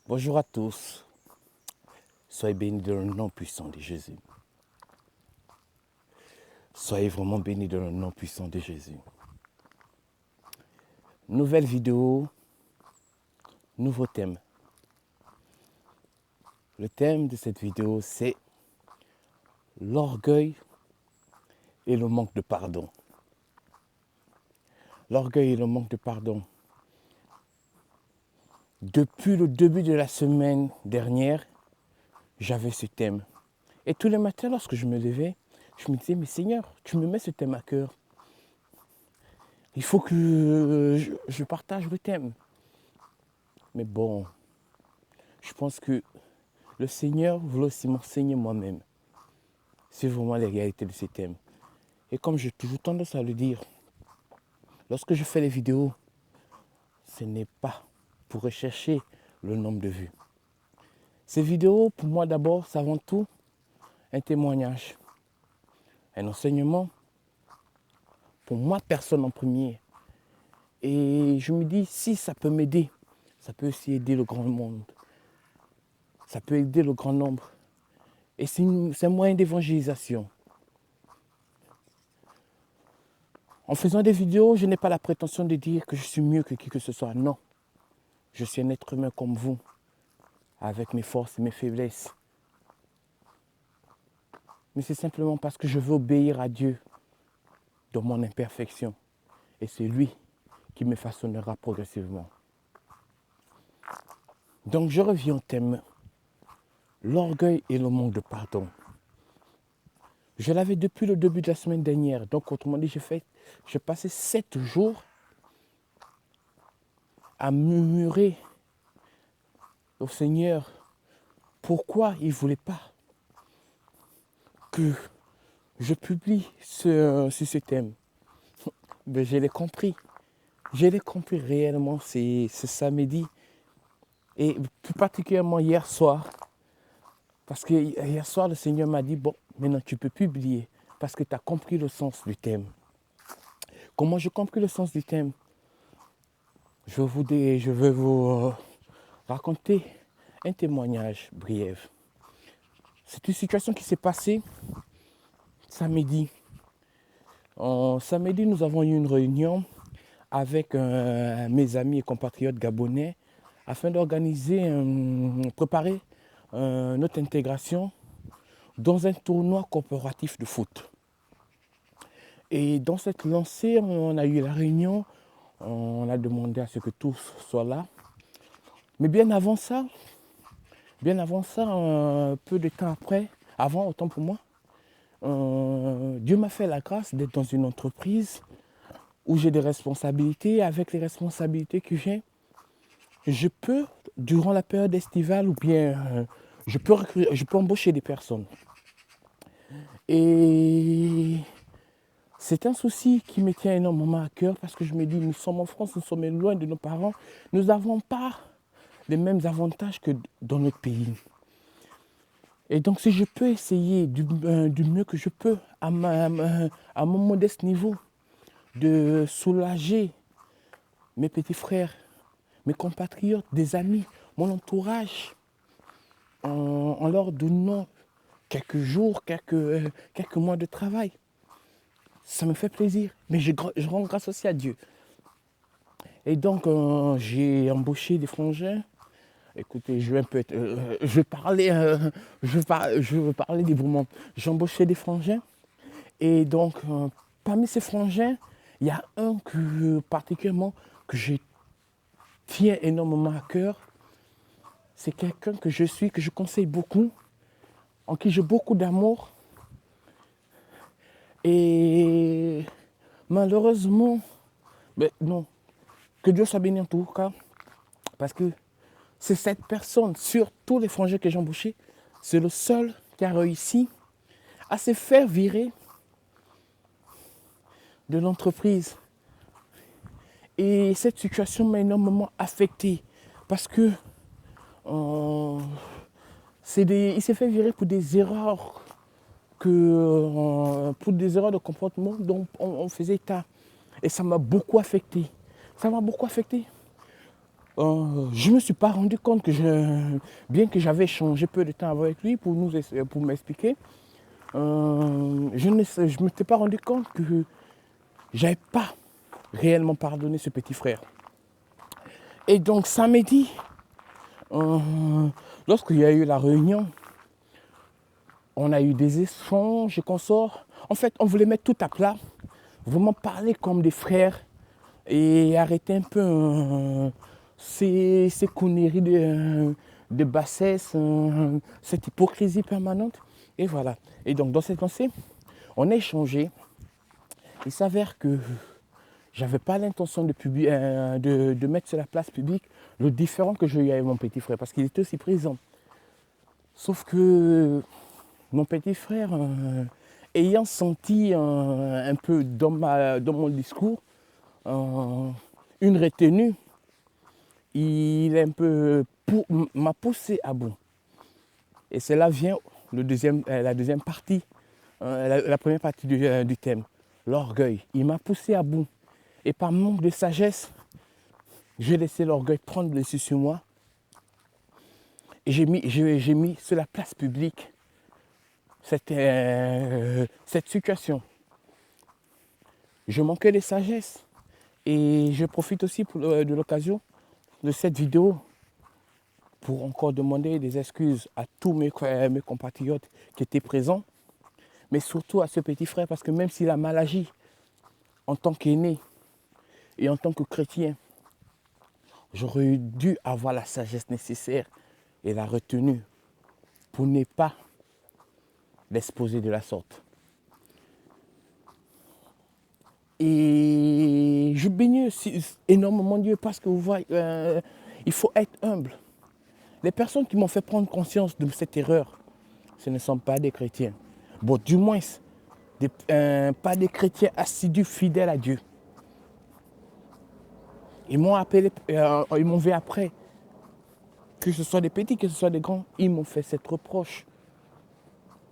Bonjour à tous, soyez bénis dans le nom puissant de Jésus. Soyez vraiment bénis dans le nom puissant de Jésus. Nouvelle vidéo, nouveau thème. Le thème de cette vidéo, c'est l'orgueil et le manque de pardon. L'orgueil et le manque de pardon. Depuis le début de la semaine dernière, j'avais ce thème. Et tous les matins, lorsque je me levais, je me disais, mais Seigneur, tu me mets ce thème à cœur. Il faut que je partage le thème. Mais bon, je pense que le Seigneur voulait aussi m'enseigner moi-même. C'est vraiment les réalités de ces thèmes. Et comme j'ai toujours tendance à le dire, lorsque je fais les vidéos, ce n'est pas pour rechercher le nombre de vues. Ces vidéos, pour moi d'abord, c'est avant tout un témoignage, un enseignement, pour moi personne en premier. Et je me dis, si ça peut m'aider, ça peut aussi aider le grand monde. Ça peut aider le grand nombre. Et c'est un moyen d'évangélisation. En faisant des vidéos, je n'ai pas la prétention de dire que je suis mieux que qui que ce soit. Non. Je suis un être humain comme vous, avec mes forces et mes faiblesses. Mais c'est simplement parce que je veux obéir à Dieu dans mon imperfection. Et c'est lui qui me façonnera progressivement. Donc je reviens au thème, l'orgueil et le manque de pardon. Je l'avais depuis le début de la semaine dernière. Donc autrement dit, j'ai passé 7 jours à murmurer au Seigneur pourquoi il ne voulait pas que je publie ce thème. Mais je l'ai compris. Je l'ai compris réellement ce samedi. Et plus particulièrement hier soir. Parce que hier soir, le Seigneur m'a dit, bon, maintenant tu peux publier. Parce que tu as compris le sens du thème. Comment j'ai compris le sens du thème? Je vais vous raconter un témoignage brief. C'est une situation qui s'est passée samedi. Samedi, nous avons eu une réunion avec mes amis et compatriotes gabonais afin d'organiser, préparer notre intégration dans un tournoi coopératif de foot. Et dans cette lancée, on a eu la réunion, on a demandé à ce que tous soient là. Mais bien avant ça, peu de temps après, avant, autant pour moi, Dieu m'a fait la grâce d'être dans une entreprise où j'ai des responsabilités. Avec les responsabilités que j'ai, je peux, durant la période estivale, ou bien je peux embaucher des personnes. Et c'est un souci qui me tient énormément à cœur parce que je me dis, nous sommes en France, nous sommes loin de nos parents, nous n'avons pas les mêmes avantages que dans notre pays. Et donc si je peux essayer du mieux que je peux à mon modeste niveau de soulager mes petits frères, mes compatriotes, des amis, mon entourage, en leur donnant quelques jours, quelques mois de travail. Ça me fait plaisir, mais je rends grâce aussi à Dieu. Et donc, j'ai embauché des frangins. Écoutez, je vais un peu être, je vais parler librement. J'ai embauché des frangins. Et donc, parmi ces frangins, il y a un particulièrement que je tiens énormément à cœur. C'est quelqu'un que je conseille beaucoup, en qui j'ai beaucoup d'amour. Et malheureusement, ben non, que Dieu soit béni en tout cas, parce que c'est cette personne, sur tous les frangins que j'ai embauchés, c'est le seul qui a réussi à se faire virer de l'entreprise. Et cette situation m'a énormément affecté parce que il s'est fait virer pour des erreurs pour des erreurs de comportement dont on faisait état. Et ça m'a beaucoup affecté. Ça m'a beaucoup affecté. je ne me suis pas rendu compte que bien que j'avais changé peu de temps avec lui pour m'expliquer, je ne m'étais pas rendu compte que je n'avais pas réellement pardonné ce petit frère. Et donc samedi, lorsqu'il y a eu la réunion, on a eu des échanges et consorts. En fait, on voulait mettre tout à plat, vraiment parler comme des frères et arrêter un peu ces conneries de bassesse, cette hypocrisie permanente. Et voilà. Et donc, dans cette pensée, on a échangé. Il s'avère que j'avais pas l'intention de mettre sur la place publique le différend que j'ai eu avec mon petit frère, parce qu'il était aussi présent. Sauf que mon petit frère, ayant senti un peu dans mon discours une retenue, il est un peu m'a poussé à bout. Et cela vient la deuxième partie, la première partie du thème, l'orgueil. Il m'a poussé à bout. Et par manque de sagesse, j'ai laissé l'orgueil prendre le dessus sur moi. Et j'ai mis sur la place publique cette situation. Je manquais de sagesse. Et je profite aussi de l'occasion de cette vidéo pour encore demander des excuses à tous mes compatriotes qui étaient présents, mais surtout à ce petit frère, parce que même s'il a mal agi en tant qu'aîné et en tant que chrétien, j'aurais dû avoir la sagesse nécessaire et la retenue pour ne pas l'exposer de la sorte. Et je bénis énormément Dieu parce que vous voyez, il faut être humble. Les personnes qui m'ont fait prendre conscience de cette erreur, ce ne sont pas des chrétiens. Bon, du moins, pas des chrétiens assidus, fidèles à Dieu. Ils m'ont appelé, ils m'ont vu après, que ce soit des petits, que ce soit des grands, ils m'ont fait cette reproche.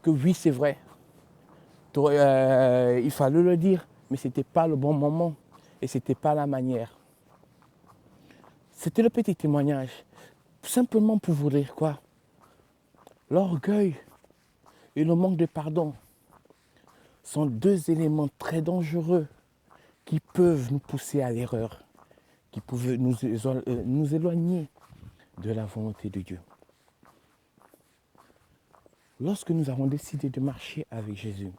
Que oui, c'est vrai, il fallait le dire, mais ce n'était pas le bon moment et ce n'était pas la manière. C'était le petit témoignage, simplement pour vous dire quoi. L'orgueil et le manque de pardon sont deux éléments très dangereux qui peuvent nous pousser à l'erreur, qui peuvent nous éloigner de la volonté de Dieu. Lorsque nous avons décidé de marcher avec Jésus,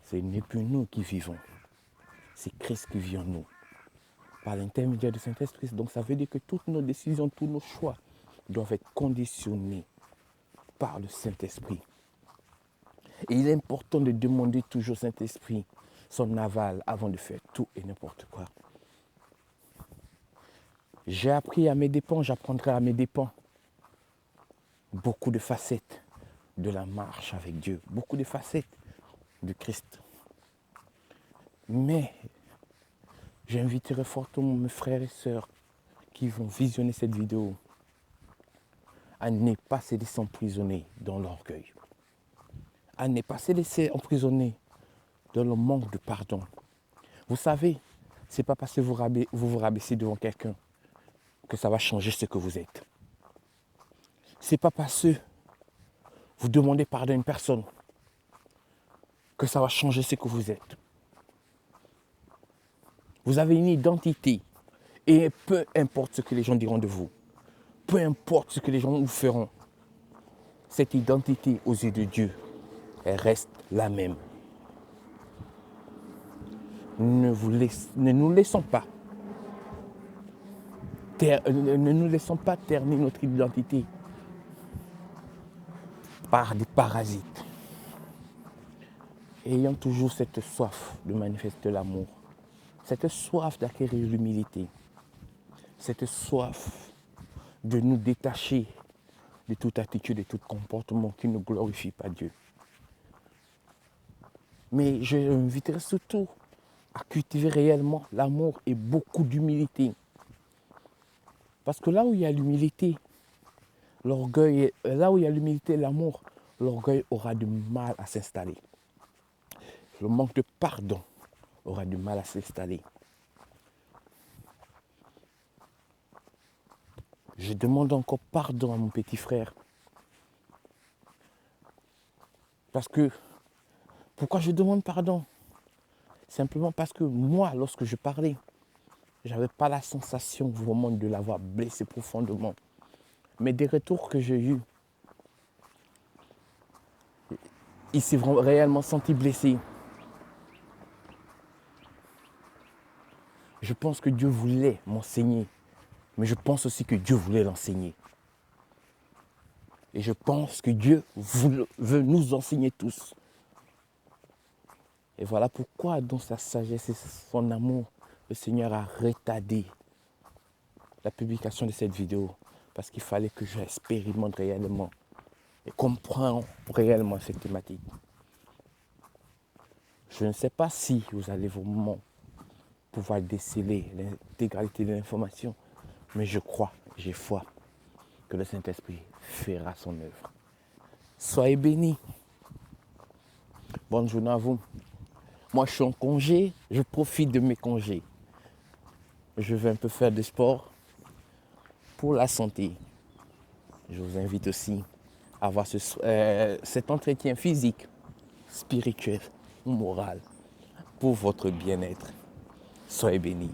ce n'est plus nous qui vivons, c'est Christ qui vit en nous, par l'intermédiaire du Saint-Esprit. Donc ça veut dire que toutes nos décisions, tous nos choix doivent être conditionnés par le Saint-Esprit. Et il est important de demander toujours au Saint-Esprit son aval avant de faire tout et n'importe quoi. J'ai appris à mes dépens, j'apprendrai à mes dépens beaucoup de facettes de la marche avec Dieu, beaucoup de facettes du Christ. Mais j'inviterai fortement mes frères et sœurs qui vont visionner cette vidéo à ne pas se laisser emprisonner dans l'orgueil, à ne pas se laisser emprisonner dans le manque de pardon. Vous savez, ce n'est pas parce que vous vous rabaissez devant quelqu'un que ça va changer ce que vous êtes. Ce n'est pas parce que vous demandez pardon à une personne que ça va changer ce que vous êtes. Vous avez une identité et peu importe ce que les gens diront de vous, peu importe ce que les gens vous feront, cette identité aux yeux de Dieu, elle reste la même. Ne nous laissons pas ternir notre identité par des parasites. Ayant toujours cette soif de manifester l'amour, cette soif d'acquérir l'humilité, cette soif de nous détacher de toute attitude et tout comportement qui ne glorifie pas Dieu. Mais je inviterai surtout à cultiver réellement l'amour et beaucoup d'humilité. Parce que là où il y a l'humilité, l'orgueil, là où il y a l'humilité et l'amour, l'orgueil aura du mal à s'installer. Le manque de pardon aura du mal à s'installer. Je demande encore pardon à mon petit frère. Parce que, pourquoi je demande pardon? Simplement parce que moi, lorsque je parlais, je n'avais pas la sensation vraiment de l'avoir blessé profondément. Mais des retours que j'ai eus, il s'est réellement senti blessé. Je pense que Dieu voulait m'enseigner, mais je pense aussi que Dieu voulait l'enseigner. Et je pense que Dieu veut nous enseigner tous. Et voilà pourquoi, dans sa sagesse et son amour, le Seigneur a retardé la publication de cette vidéo. Parce qu'il fallait que j'expérimente réellement et comprendre réellement cette thématique. Je ne sais pas si vous allez vraiment pouvoir déceler l'intégralité de l'information, mais je crois, j'ai foi que le Saint-Esprit fera son œuvre. Soyez bénis. Bonne journée à vous. Moi, je suis en congé, je profite de mes congés. Je vais un peu faire du sport pour la santé. Je vous invite aussi à avoir cet entretien physique, spirituel ou moral pour votre bien-être. Soyez bénis.